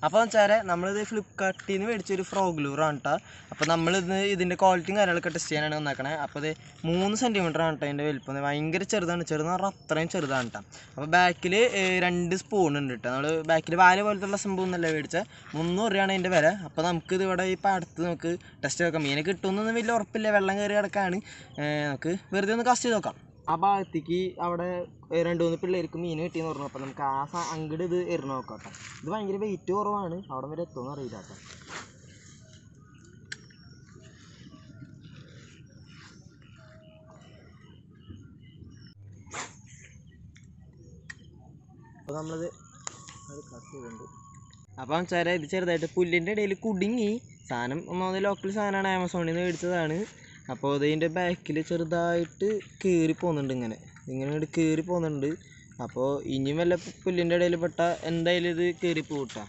അപ്പോൾ വെച്ചാൽ നമ്മളിത് ഫ്ലിപ്കാർട്ടിൽ നിന്ന് മേടിച്ചൊരു ഫ്രോഗ് ലൂറാണ് കേട്ടോ. അപ്പോൾ നമ്മളിത് ഇതിൻ്റെ ക്വാളിറ്റിയും കാര്യങ്ങളൊക്കെ ടെസ്റ്റ് ചെയ്യാനാണ് വന്നേക്കണേ. അപ്പോൾ ഇത് 3 സെൻറ്റിമീറ്ററാണ് കേട്ടോ അതിൻ്റെ വലിപ്പം. ഭയങ്കര ചെറുതാണ്, ചെറുതെന്ന് പറഞ്ഞാൽ അത്രയും ചെറുതാണ് കേട്ടോ. അപ്പോൾ ബാക്കിൽ 2 സ്പൂൺ ഉണ്ട് കേട്ടോ. നമ്മൾ ബാക്കിൽ വാല് പോലത്തുള്ള സംഭവം ഒന്നല്ല മേടിച്ചാൽ 300 രൂപയാണ് അതിൻ്റെ വില. അപ്പോൾ നമുക്കിത് ഇവിടെ ഇപ്പോൾ അടുത്ത് നമുക്ക് ടെസ്റ്റ് ചെയ്ത് നോക്കാം. മീനെ കിട്ടുമെന്നൊന്നും വലിയ ഉറപ്പില്ല, വെള്ളം കയറി കിടക്കാണ്. നമുക്ക് വെറുതെ ഒന്ന് കാസ്റ്റ് ചെയ്ത് നോക്കാം. ആ ഭാഗത്തേക്ക് അവിടെ 2-3 പിള്ളേർക്ക് മീൻ കിട്ടിയെന്ന് പറഞ്ഞു. അപ്പോൾ നമുക്ക് അങ്ങോട്ട് ഇത് എറിഞ്ഞ് നോക്കാം കേട്ടോ. ഇത് ഭയങ്കര വെയിറ്റ് കുറവാണ്, അവിടെ വരെ എത്തുമെന്ന് അറിയില്ല കേട്ടോ. അപ്പോൾ നമ്മളത് കട്ട് ചെയ്തിട്ടുണ്ട്. അപ്പോൾ വെച്ചാൽ ഇത് ചെറുതായിട്ട് പുല്ലിൻ്റെ ഇടയിൽ കുടുങ്ങി. സാധനം ഒന്നാമത് ലോക്കൽ സാധനമാണ്, ആമസോണിൽ നിന്ന് മേടിച്ചതാണ്. അപ്പോൾ ഇതിൻ്റെ ബാക്കിൽ ചെറുതായിട്ട് കീറി പോകുന്നുണ്ട്, ഇങ്ങനെ കീറി പോകുന്നുണ്ട്. അപ്പോൾ ഇനിയും വല്ല പുല്ലിൻ്റെ ഇടയിൽ പെട്ടാൽ എന്തായാലും ഇത് കീറി പോകട്ടാ.